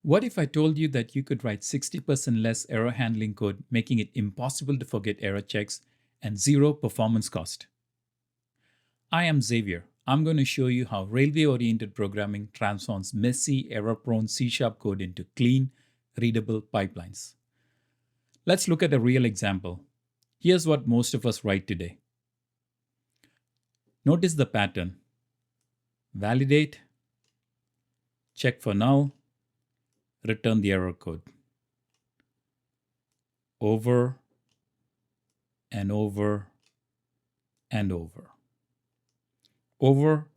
What if I told you that you could write 60% less error handling code, making it impossible to forget error checks and zero performance cost? I am Xavier. I'm going to show you how railway-oriented programming transforms messy, error-prone C# code into clean, readable pipelines. Let's look at a real example. Here's what most of us write today. Notice the pattern. Validate, check for null, return the error code. Over and over and over. Over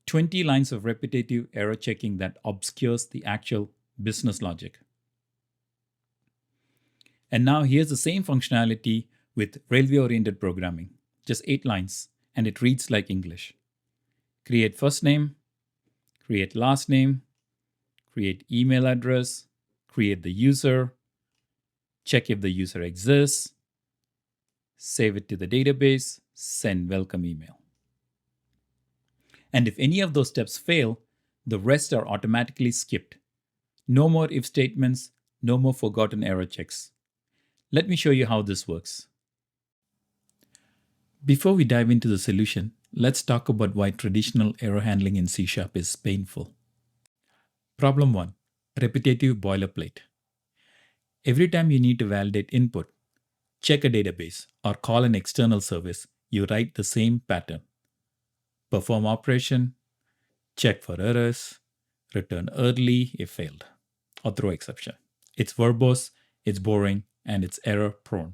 20 lines of repetitive error checking that obscures the actual business logic. And now here's the same functionality with railway-oriented programming. Just 8 lines, and it reads like English. Create first name, create last name, create email address, create the user, check if the user exists, save it to the database, send welcome email. And if any of those steps fail, the rest are automatically skipped. No more if statements, no more forgotten error checks. Let me show you how this works. Before we dive into the solution, let's talk about why traditional error handling in C# is painful. Problem 1. Repetitive boilerplate. Every time you need to validate input, check a database, or call an external service, you write the same pattern. Perform operation, check for errors, return early if failed, or throw exception. It's verbose, it's boring, and it's error prone.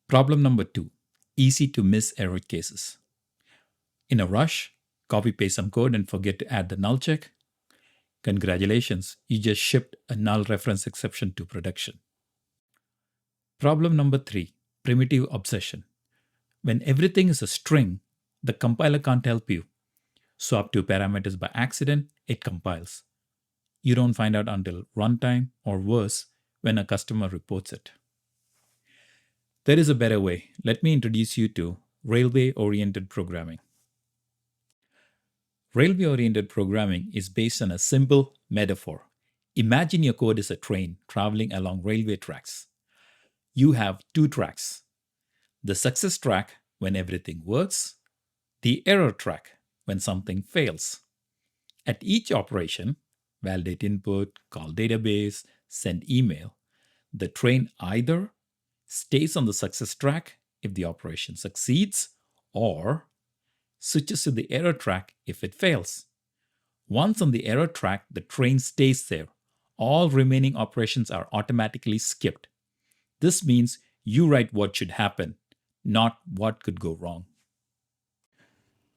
Problem number 2. Easy to miss error cases. In a rush, copy paste some code and forget to add the null check. Congratulations, you just shipped a null reference exception to production. Problem number 3. Primitive obsession. When everything is a string, the compiler can't help you. Swap 2 parameters by accident, it compiles. You don't find out until runtime, or worse, when a customer reports it. There is a better way. Let me introduce you to railway-oriented programming. Railway-oriented programming is based on a simple metaphor. Imagine your code is a train traveling along railway tracks. You have 2 tracks. The success track when everything works, the error track when something fails. At each operation, validate input, call database, send email, the train either stays on the success track if the operation succeeds, or switches to the error track if it fails. Once on the error track, the train stays there. All remaining operations are automatically skipped. This means you write what should happen, not what could go wrong.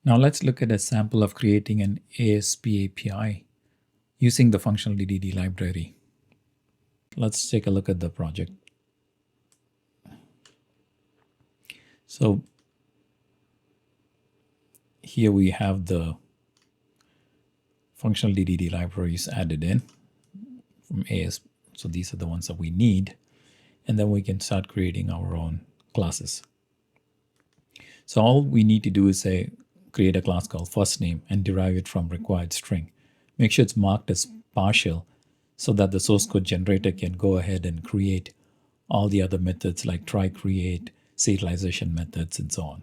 Now let's look at a sample of creating an ASP API using the FunctionalDDD library. Let's take a look at the project. So here we have the FunctionalDDD libraries added in from ASP. So these are the ones that we need. And then we can start creating our own classes. So all we need to do is say, create a class called firstName and derive it from required string. Make sure it's marked as partial so that the source code generator can go ahead and create all the other methods like try, create, serialization methods, and so on.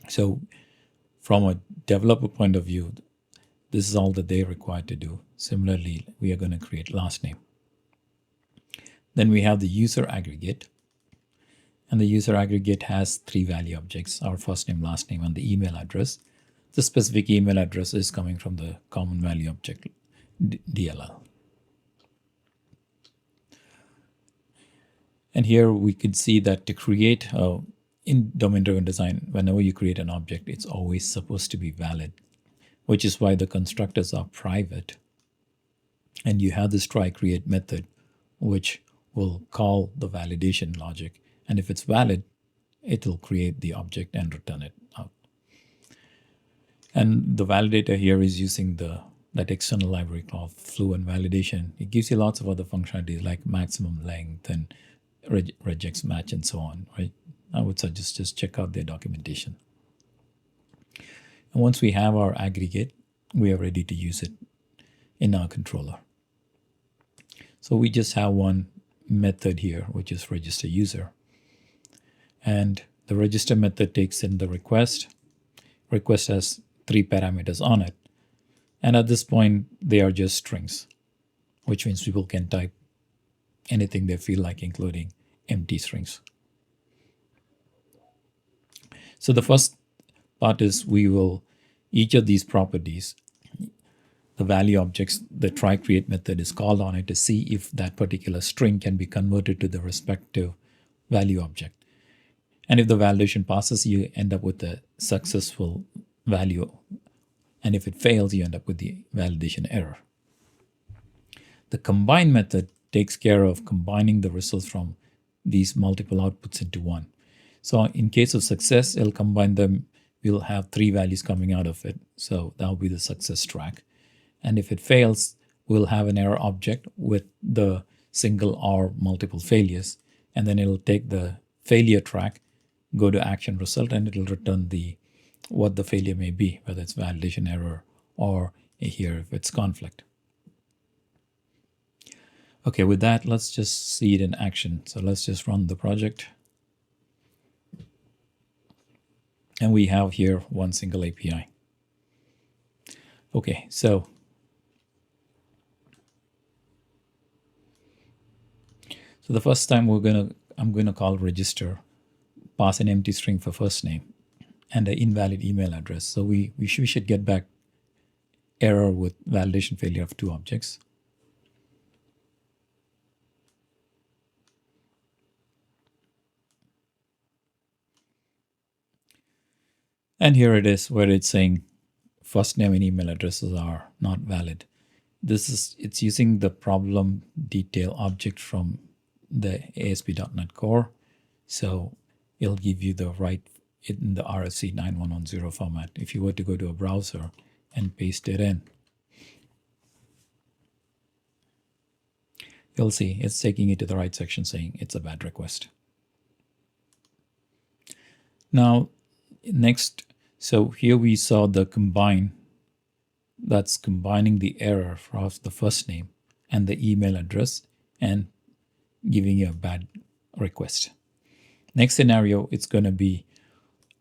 So from a developer point of view, this is all that they're required to do. Similarly, we are going to create last name. Then we have the user aggregate. And the user aggregate has 3 value objects, our first name, last name, and the email address. The specific email address is coming from the common value object, DLL. And here we could see that to create, in domain-driven design, whenever you create an object, it's always supposed to be valid, which is why the constructors are private. And you have this try create method, which will call the validation logic. And if it's valid, it will create the object and return it out. And the validator here is using that external library called fluent validation. It gives you lots of other functionalities like maximum length and regex match and so on, right? I would suggest just check out their documentation. And once we have our aggregate, we are ready to use it. in our controller. So we just have one method here, which is register user. And the register method takes in the request. Request has 3 parameters on it. And at this point, they are just strings, which means people can type anything they feel like, including empty strings. So the first part is each of these properties, the value objects, the try create method is called on it to see if that particular string can be converted to the respective value object. And if the validation passes, you end up with a successful value. And if it fails, you end up with the validation error. The combine method takes care of combining the results from these multiple outputs into one. So in case of success, it'll combine them. We'll have 3 values coming out of it. So that'll be the success track. And if it fails, we'll have an error object with the single or multiple failures. And then it'll take the failure track, go to action result, and it'll return what the failure may be, whether it's validation error or here if it's conflict. Okay, with that, let's just see it in action. So let's just run the project. And we have here one single API. Okay, so the first time I'm gonna call register, pass an empty string for first name and an invalid email address. So we should get back error with validation failure of 2 objects. And here it is where it's saying first name and email addresses are not valid. It's using the problem detail object from the ASP.NET Core. So it'll give you the right in the RFC 9110 format. If you were to go to a browser and paste it in, you'll see it's taking it to the right section saying it's a bad request. Now, next, so here we saw the combine. That's combining the error of the first name and the email address and giving you a bad request. Next scenario, it's going to be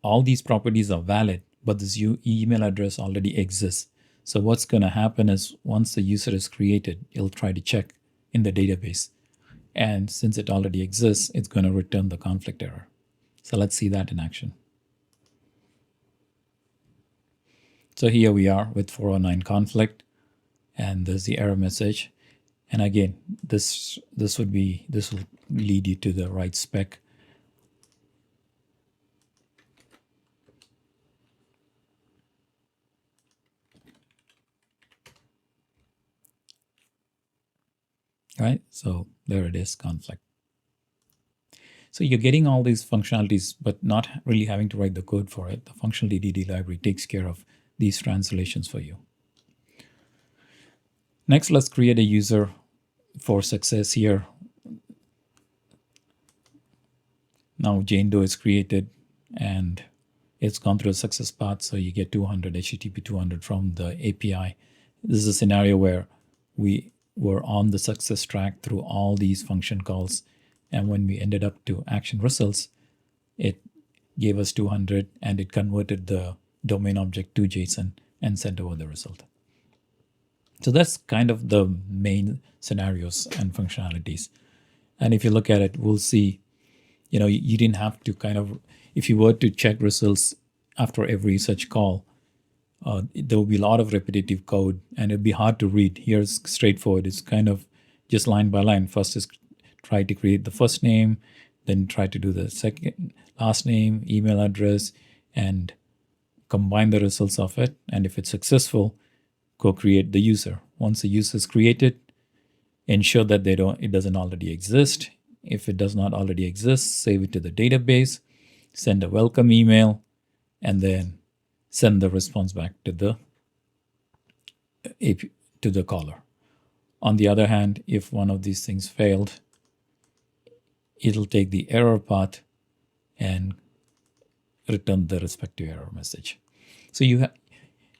all these properties are valid, but this email address already exists. So what's going to happen is once the user is created, it'll try to check in the database. And since it already exists, it's going to return the conflict error. So let's see that in action. So here we are with 409 conflict, and there's the error message. And again, this will lead you to the right spec. Right? So there it is, conflict. So you're getting all these functionalities, but not really having to write the code for it. The FunctionalDDD library takes care of these translations for you. Next, let's create a user for success here. Now Jane Doe is created and it's gone through a success path. So you get 200 HTTP 200 from the API. This is a scenario where we were on the success track through all these function calls. And when we ended up to action results, it gave us 200 and it converted the domain object to JSON and sent over the result. So that's kind of the main scenarios and functionalities. And if you look at it, we'll see, you didn't have to if you were to check results after every such call, there will be a lot of repetitive code and it'd be hard to read. Here's straightforward. It's kind of just line by line. First is try to create the first name, then try to do the second last name, email address, and combine the results of it. And if it's successful, go create the user. Once the user is created, ensure that it doesn't already exist. If it does not already exist, save it to the database, send a welcome email, and then send the response back to the caller. On the other hand, if one of these things failed, it'll take the error path and return the respective error message. So you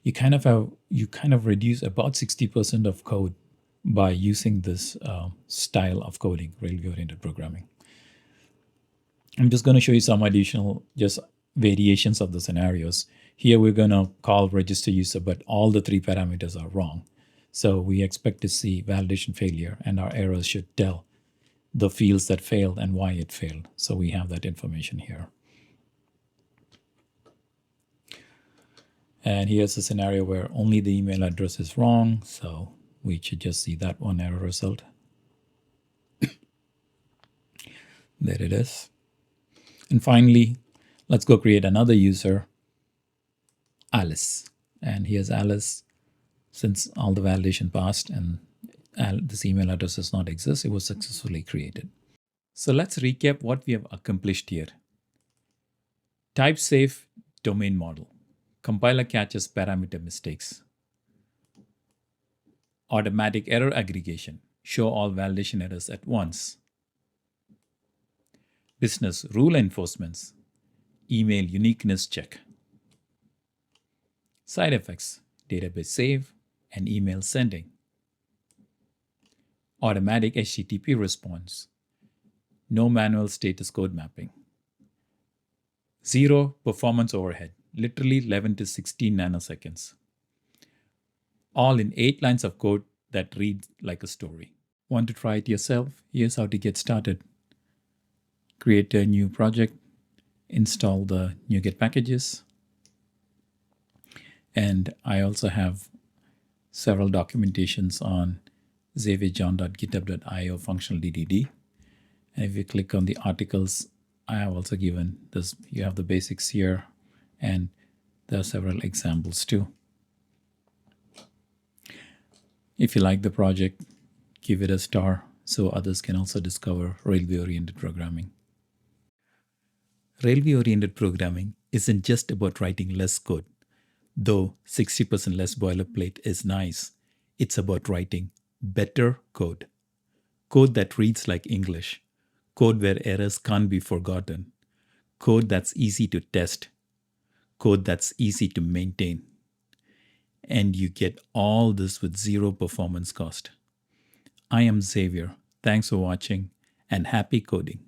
you kind of reduce about 60% of code by using this style of coding, railway-oriented programming. I'm just going to show you some additional just variations of the scenarios. Here we're going to call register user, but all the 3 parameters are wrong. So we expect to see validation failure, and our errors should tell the fields that failed and why it failed. So we have that information here. And here's a scenario where only the email address is wrong. So we should just see that one error result. There it is. And finally, let's go create another user, Alice. And here's Alice. Since all the validation passed and this email address does not exist, it was successfully created. So let's recap what we have accomplished here. Type safe domain model. Compiler catches parameter mistakes. Automatic error aggregation. Show all validation errors at once. Business rule enforcements. Email uniqueness check. Side effects. Database save and email sending. Automatic HTTP response. No manual status code mapping. Zero performance overhead. Literally 11 to 16 nanoseconds. All in 8 lines of code that reads like a story. Want to try it yourself? Here's how to get started. Create a new project. Install the NuGet packages. And I also have several documentations on xavierjohn.github.io FunctionalDDD. And if you click on the articles, I have also given this. You have the basics here, and there are several examples too. If you like the project, give it a star so others can also discover railway-oriented programming. Railway-oriented programming isn't just about writing less code. Though 60% less boilerplate is nice, it's about writing better code. Code that reads like English. Code where errors can't be forgotten. Code that's easy to test. Code that's easy to maintain. And you get all this with zero performance cost. I am Xavier. Thanks for watching and happy coding.